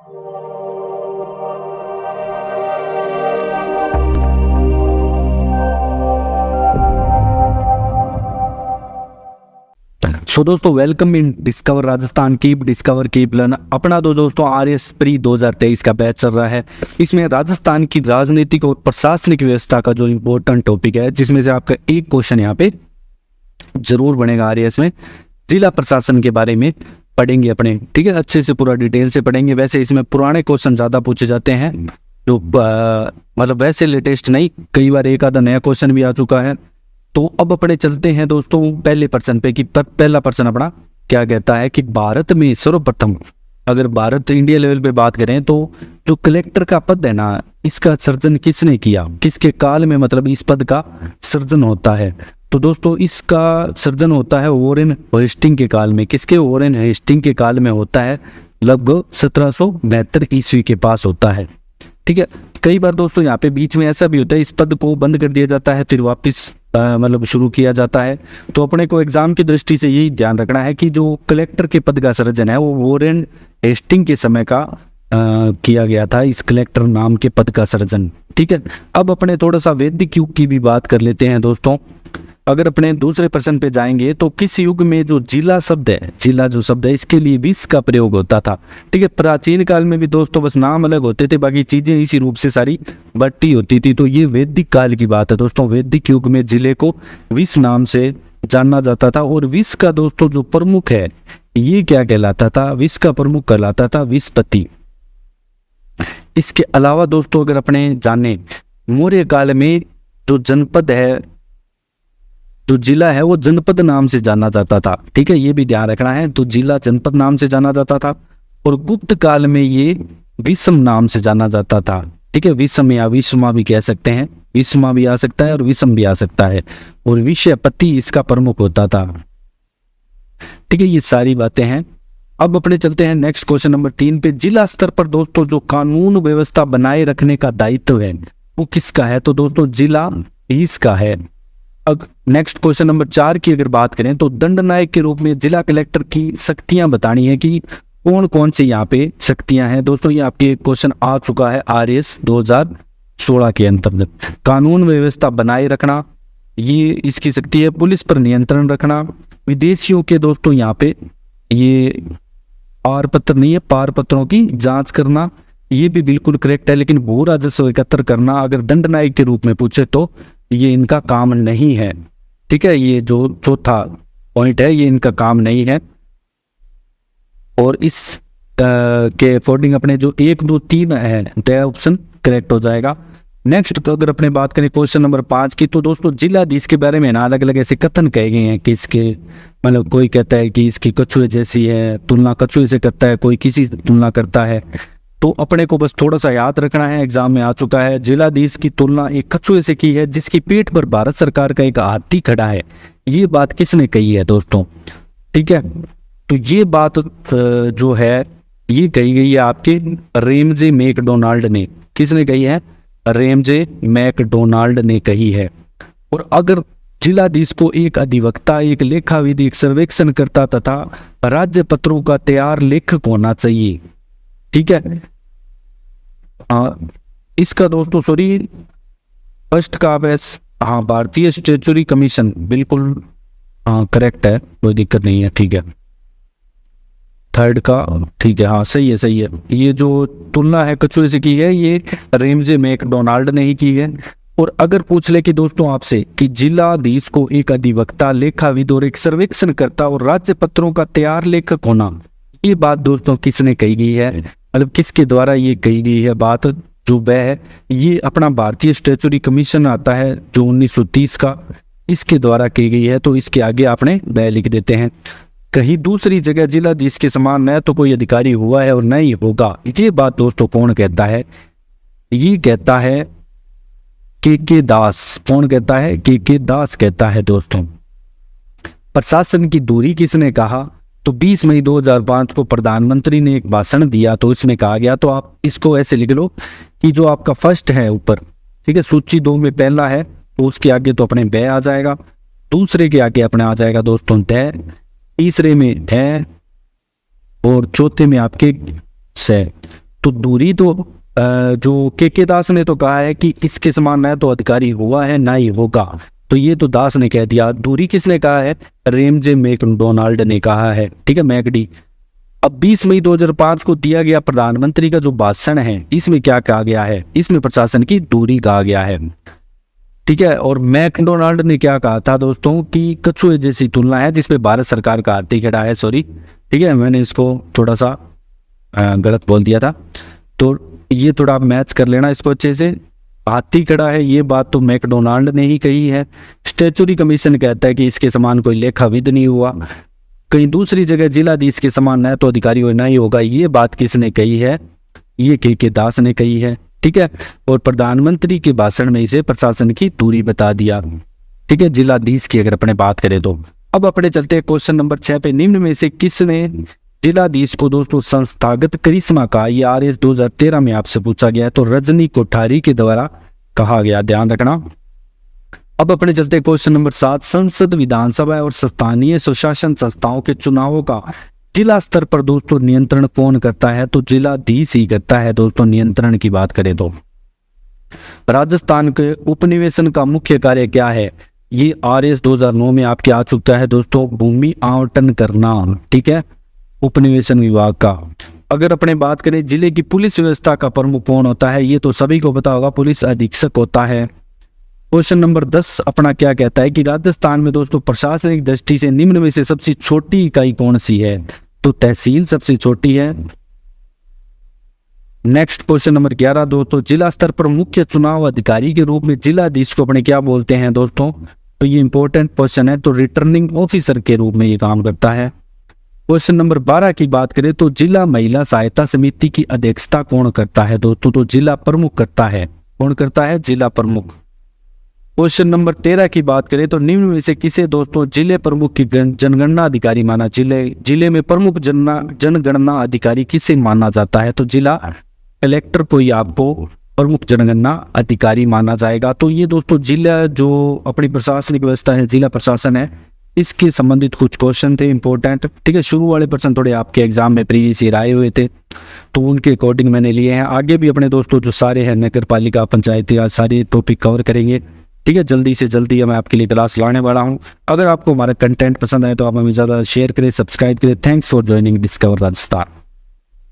सो दोस्तों welcome in discover Rajasthan discover keep learn. अपना दोस्तों RS प्री 2023 का बैच चल रहा है। इसमें राजस्थान की राजनीतिक और प्रशासनिक व्यवस्था का जो इम्पोर्टेंट टॉपिक है, जिसमें से आपका एक क्वेश्चन यहाँ पे जरूर बनेगा। RS में जिला प्रशासन के बारे में पढ़ेंगे अपने, ठीक है, अच्छे से पूरा डिटेल से पढ़ेंगे। वैसे इसमें पुराने क्वेश्चन ज्यादा पूछे जाते हैं, जो मतलब वैसे लेटेस्ट नहीं, कई बार एक आधा नया क्वेश्चन भी आ चुका है। तो अब अपने चलते हैं दोस्तों पहले प्रश्न पे, कि पहला प्रश्न अपना क्या कहता है कि भारत में सर्वप्रथम, अगर भारत इंडिया लेवल पे बात करें तो जो कलेक्टर का पद है ना, इसका सृजन किसने किया, किसके काल में मतलब इस पद का सृजन होता है। तो दोस्तों इसका सृजन होता है वॉरेन हेस्टिंग के काल में। किसके? वॉरेन हेस्टिंग के काल में होता है, लगभग 1772 ईस्वी के पास होता है, ठीक है। कई बार दोस्तों यहाँ पे बीच में ऐसा भी होता है, इस पद को बंद कर दिया जाता है, फिर वापस मतलब शुरू किया जाता है। तो अपने को एग्जाम की दृष्टि से यही ध्यान रखना है कि जो कलेक्टर के पद का सृजन है वो वॉरेन हेस्टिंग के समय का किया गया था, इस कलेक्टर नाम के पद का सृजन, ठीक है। अब अपने थोड़ा सा वैदिक युग की भी बात कर लेते हैं दोस्तों। अगर अपने दूसरे प्रश्न पे जाएंगे तो किस युग में जो जिला शब्द है, जिला जो शब्द है, इसके लिए विष का प्रयोग होता था, ठीक है। प्राचीन काल में भी दोस्तों बस नाम अलग होते थे, बाकी चीजें इसी रूप से सारी बट्टी होती थी। तो ये वैदिक काल की बात है दोस्तों। वैदिक युग में जिले को विष नाम से जाना जाता था। और विष का दोस्तों जो प्रमुख है, ये क्या कहलाता था? विष का प्रमुख कहलाता था विषपति। इसके अलावा दोस्तों अगर अपने जाने, मौर्य काल में जो जनपद है, जो जिला है, वो जनपद नाम से जाना जाता था, ठीक है, ये भी ध्यान रखना है। तो जिला जनपद नाम से जाना जाता था। और गुप्त काल में ये विषम नाम से जाना जाता था, ठीक है। विषम या विषमा भी कह सकते हैं, विषमा भी आ सकता है और विषम भी आ सकता है। और विषयपति इसका प्रमुख होता था, ठीक है। ये सारी बातें हैं। अब अपने चलते हैं नेक्स्ट क्वेश्चन नंबर 3 पे। जिला स्तर पर दोस्तों जो कानून व्यवस्था बनाए रखने का दायित्व है वो किसका है? तो दोस्तों जिला इसका है। अब नेक्स्ट क्वेश्चन नंबर 4 की अगर बात करें तो दंड नायक के रूप में जिला कलेक्टर की शक्तियां बतानी है कि कौन कौन सी यहाँ पे शक्तियां हैं। दोस्तों ये आपके क्वेश्चन आ चुका है RS 2016 के अंतर्गत। कानून व्यवस्था बनाए रखना, ये इसकी शक्ति है। पुलिस पर नियंत्रण रखना, विदेशियों के दोस्तों यहाँ पे ये पार पत्र नहीं है, पार पत्रों की जांच करना, ये भी बिल्कुल करेक्ट है। लेकिन भू राजस्व एकत्र करना अगर दंड नायक के रूप में पूछे तो ये इनका काम नहीं है, ठीक है। ये जो चौथा पॉइंट है ये इनका काम नहीं है। और इस के अकॉर्डिंग अपने जो 1, 2, 3 है, ड ऑप्शन करेक्ट हो जाएगा। नेक्स्ट अगर अपने बात करें क्वेश्चन नंबर 5 की, तो दोस्तों जिलाधीश के बारे में ना अलग अलग ऐसे कथन कहे गए हैं कि इसके मतलब कोई कहता है कि इसकी कछुए जैसी है, तुलना कछुए से करता है, कोई किसी से तुलना करता है। तो अपने को बस थोड़ा सा याद रखना है, एग्जाम में आ चुका है। जिलाधीश की तुलना एक कछुए से की है जिसकी पीठ पर भारत सरकार का एक हाथी खड़ा है। ये बात किसने कही है दोस्तों, ठीक है। तो ये बात जो है ये कही गई है आपके रेमजे मैकडोनाल्ड ने। किसने कही है? रेमजे मैकडोनाल्ड ने कही है। और अगर जिलाधीश को एक अधिवक्ता, एक लेखाविद, एक सर्वेक्षणकर्ता तथा राज्य पत्रों का तैयार लेखक होना चाहिए, ठीक है। इसका दोस्तों सॉरी फर्स्ट का हाँ भारतीय स्टैट्यूटरी कमीशन बिल्कुल करेक्ट है, कोई दिक्कत नहीं है, ठीक है। थर्ड का ठीक है, हाँ सही है, सही है। ये जो तुलना है कछुए से की है ये रेमजे मैकडोनाल्ड ने ही की है। और अगर पूछ ले कि दोस्तों आपसे कि जिलाधीश को एक अधिवक्ता, लेखाविद और एक सर्वेक्षणकर्ता और राज्य पत्रों का तैयार लेखक होना, ये बात दोस्तों किसने कही गई है, मतलब किसके द्वारा ये कही गई है बात, जो वह है ये अपना भारतीय स्टैट्यूटरी कमीशन आता है जो 1930 का, इसके द्वारा की गई है। तो इसके आगे आपने वह लिख देते हैं। कहीं दूसरी जगह जिलाधीश के समान न तो कोई अधिकारी हुआ है और न ही होगा, ये बात दोस्तों कौन कहता है? ये कहता है के दास। कौन कहता है? के दास कहता है दोस्तों। प्रशासन की दूरी किसने कहा? तो 20 मई 2005 को प्रधानमंत्री ने एक भाषण दिया, तो इसमें कहा गया, तो आप इसको ऐसे लिख लो कि जो आपका फर्स्ट है ऊपर, ठीक है, सूची 2 में पहला है तो उसके आगे तो अपने ब आ जाएगा, दूसरे के आगे अपने आ जाएगा दोस्तों द, तीसरे में ढ और चौथे में आपके से। तो दूरी तो जो के दास ने तो कहा है कि इसके समान न तो अधिकारी हुआ है ना ही होगा, तो ये तो दास ने कह दिया। दूरी किसने कहा है? रेमजे मैकडोनाल्ड ने कहा है, ठीक है, मैकडी। अब 20 मई 2005 को दिया गया प्रधानमंत्री का जो भाषण है, इसमें क्या कहा गया है? इसमें प्रशासन की दूरी कहा गया है, ठीक है। और मैकडोनाल्ड ने क्या कहा था दोस्तों कि कछुए जैसी तुलना है, जिसपे भारत सरकार का हाथी खड़ा है, सॉरी, ठीक है, मैंने इसको थोड़ा सा गलत बोल दिया था, तो ये थोड़ा आप मैच कर लेना इसको अच्छे से। हाथी खड़ा है, ये बात तो मैकडोनाल्ड ने ही कही है। स्टैचुरी कमीशन कहता है कि इसके समान कोई लेखाविद नहीं हुआ। कहीं दूसरी जगह जिलाधीश के समान न तो अधिकारी हो ना ही होगा, ये बात किसने कही है? ये के दास ने कही है, ठीक है। और प्रधानमंत्री के भाषण में इसे प्रशासन की दूरी बता दिया, ठीक है, जिलाधीश की अगर अपने बात करें तो। अब अपने चलते हैं क्वेश्चन नंबर 6 पे। निम्न में से किसने जिलाधीश को दोस्तों संस्थागत करिश्मा का? ये RS 2013 में आपसे पूछा गया है, तो रजनी कोठारी के द्वारा कहा गया, ध्यान रखना। अब अपने चलते क्वेश्चन नंबर 7। संसद, विधानसभा और स्थानीय स्वशासन संस्थाओं के चुनावों का जिला स्तर पर दोस्तों नियंत्रण कौन करता है? तो जिलाधीश ही करता है दोस्तों, नियंत्रण की बात करें तो। राजस्थान के उपनिवेशन का मुख्य कार्य क्या है? ये RS 2009 में आपके आ चुका है दोस्तों, भूमि आवंटन करना, ठीक है, उपनिवेशन विभाग का। अगर अपने बात करें जिले की पुलिस व्यवस्था का प्रमुख कौन होता है? ये तो सभी को पता होगा, पुलिस अधीक्षक होता है। क्वेश्चन नंबर 10 अपना क्या कहता है कि राजस्थान में दोस्तों प्रशासनिक दृष्टि से निम्न में से सबसे छोटी इकाई कौन सी है? तो तहसील सबसे छोटी है। नेक्स्ट क्वेश्चन नंबर 11 दोस्तों, जिला स्तर पर मुख्य चुनाव अधिकारी के रूप में जिलाधीश को अपने क्या बोलते हैं दोस्तों? तो ये इंपॉर्टेंट क्वेश्चन है, तो रिटर्निंग ऑफिसर के रूप में ये काम करता है। क्वेश्चन नंबर 12 की बात करें तो जिला महिला सहायता समिति की अध्यक्षता कौन करता है दोस्तों? तो जिला प्रमुख करता है। कौन करता है? जिला प्रमुख। क्वेश्चन नंबर 13 की बात करें तो निम्न में से किसे दोस्तों जिले प्रमुख की जनगणना अधिकारी माना? जिले में प्रमुख जनगणना अधिकारी किसे माना जाता है? तो जिला कलेक्टर को ही आपको प्रमुख जनगणना अधिकारी माना जाएगा। तो ये दोस्तों जिला जो अपनी प्रशासनिक व्यवस्था है, जिला प्रशासन है, इसके संबंधित कुछ क्वेश्चन थे इंपॉर्टेंट, ठीक है। शुरू वाले प्रश्न थोड़े आपके एग्जाम में प्रीवियस ईयर आए हुए थे, तो उनके अकॉर्डिंग मैंने लिए हैं। आगे भी अपने दोस्तों जो सारे हैं नगर पालिका, पंचायती राज, सारे टॉपिक कवर करेंगे, ठीक है। जल्दी से जल्दी मैं आपके लिए क्लास लाने वाला हूँ। अगर आपको हमारा कंटेंट पसंद आए तो आप हमें ज़्यादा शेयर करें, सब्सक्राइब करें। Thanks for joining discover Rajasthan.